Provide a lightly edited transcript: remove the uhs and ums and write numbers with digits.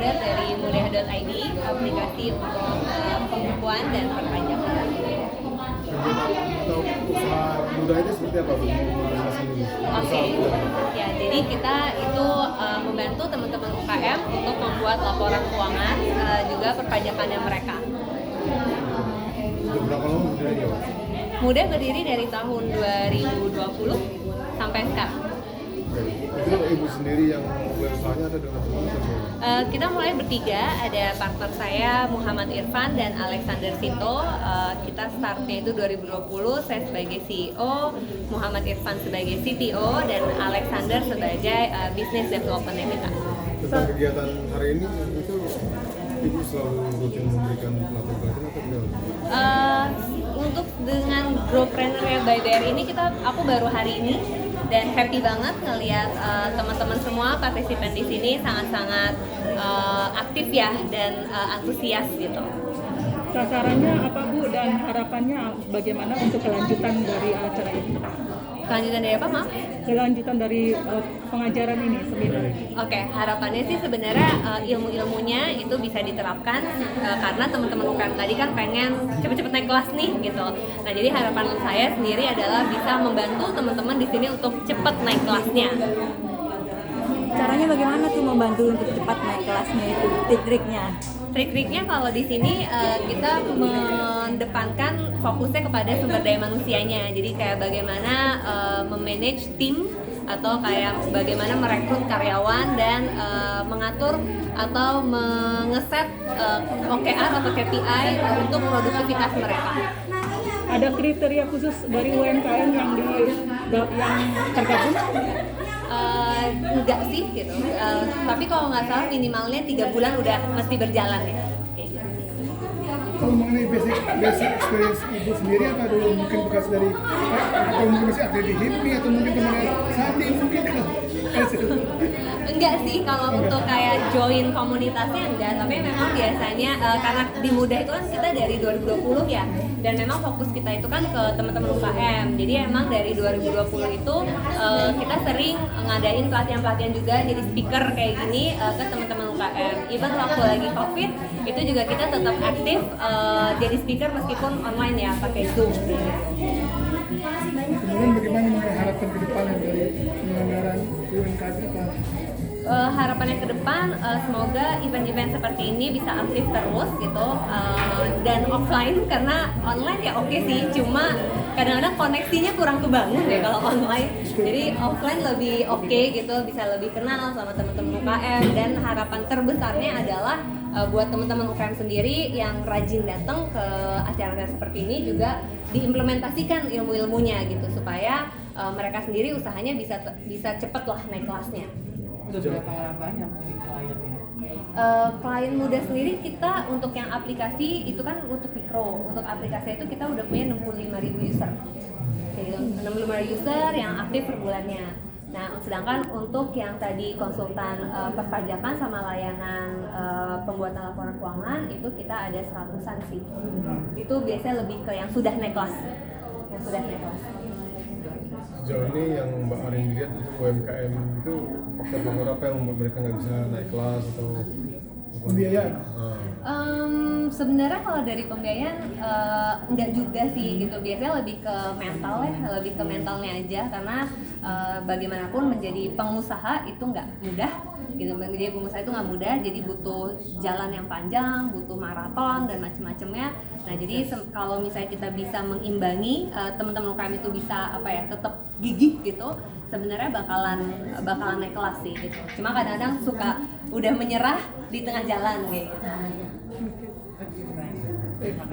co-founder dari mudah.id, aplikasi untuk pembukuan dan perpajakan. Atau usaha muda itu seperti apa Bu? Oke. Ya, jadi kita itu membantu teman-teman UKM untuk membuat laporan keuangan juga perpajakannya mereka. Sudah berapa lama berdiri? Mudah berdiri dari tahun 2020 sampai sekarang. Itu ibu sendiri yang mulai usahanya atau dengan teman-teman? Kita mulai bertiga, ada partner saya Muhammad Irfan dan Alexander Sinto. Kita startnya itu 2020, saya sebagai CEO, Muhammad Irfan sebagai CTO, dan Alexander sebagai Business Development kita. Tentang kegiatan hari ini itu ibu selalu rutin memberikan pelatihan atau tidak? Untuk dengan Growpreneur by BRI ini aku baru hari ini dan happy banget ngelihat teman-teman semua partisipan di sini sangat-sangat aktif ya dan antusias gitu. Sasarannya apa Bu dan harapannya bagaimana untuk kelanjutan dari acara ini? Kelanjutan dari apa, maaf? Kelanjutan dari pengajaran ini seminar. Oke, harapannya sih sebenarnya ilmu-ilmunya itu bisa diterapkan karena teman-teman UKM tadi kan pengen cepet-cepet naik kelas nih gitu. Nah, jadi harapan saya sendiri adalah bisa membantu teman-teman di sini untuk cepat naik kelasnya. Caranya bagaimana tuh membantu untuk cepat naik kelasnya itu, trik-triknya? Trik-triknya kalau di sini kita mendepankan fokusnya kepada sumber daya manusianya. Jadi kayak bagaimana memanage tim atau kayak bagaimana merekrut karyawan dan mengatur atau mengeset OKR atau KPI untuk produktivitas mereka. Ada kriteria khusus dari UMKM yang tergabung? Enggak sih gitu, tapi kalau nggak salah minimalnya 3 bulan udah mesti berjalan ya. Kalau mengenai basic experience ibu sendiri apa dulu mungkin bekas dari atau mungkin masih aktif di HIPMI atau mungkin temannya Sandi mungkin Enggak sih, kalau untuk kayak join komunitasnya enggak, tapi memang biasanya karena di Muda itu kan kita dari 2020 ya, dan memang fokus kita itu kan ke teman-teman UKM. Jadi emang dari 2020 itu kita sering ngadain pelatihan-pelatihan juga, jadi speaker kayak gini ke teman-teman UKM. Even waktu lagi COVID itu juga kita tetap aktif jadi speaker meskipun online ya, pakai Zoom. Kemudian bagaimana mengharapkan ke depan dari penyelenggaraan UMKM apa? Harapannya ke depan semoga event-event seperti ini bisa aktif terus gitu, dan offline karena online ya oke sih, cuma kadang-kadang koneksinya kurang kebangun ya kalau online. Jadi offline lebih oke gitu, bisa lebih kenal sama teman-teman UKM, dan harapan terbesarnya adalah buat teman-teman UKM sendiri yang rajin datang ke acara seperti ini juga diimplementasikan ilmu-ilmunya gitu supaya mereka sendiri usahanya bisa cepet lah naik kelasnya. Udah berapa banyak kliennya? Klien muda sendiri kita untuk yang aplikasi itu kan untuk mikro, untuk aplikasi itu kita udah punya 65.000 user. Jadi 65 user yang aktif per bulannya. Nah, sedangkan untuk yang tadi konsultan perpajakan sama layanan pembuatan laporan keuangan itu kita ada 100-an sih. Itu biasanya lebih ke yang sudah naik kelas. Sejauh ini yang Mbak Arin lihat itu UMKM itu faktor apa yang membuat mereka nggak bisa naik kelas atau pembiayaan? Sebenarnya kalau dari pembiayaan enggak juga sih gitu, biasanya lebih ke mental ya, lebih ke mentalnya aja karena bagaimanapun menjadi pengusaha itu nggak mudah gitu, menjadi pengusaha itu nggak mudah, jadi butuh jalan yang panjang, butuh maraton dan macam-macamnya. Nah jadi kalau misalnya kita bisa mengimbangi teman-teman UKM itu bisa tetap gigih gitu, sebenarnya bakalan naik kelas sih gitu. Cuma kadang-kadang suka udah menyerah di tengah jalan gitu.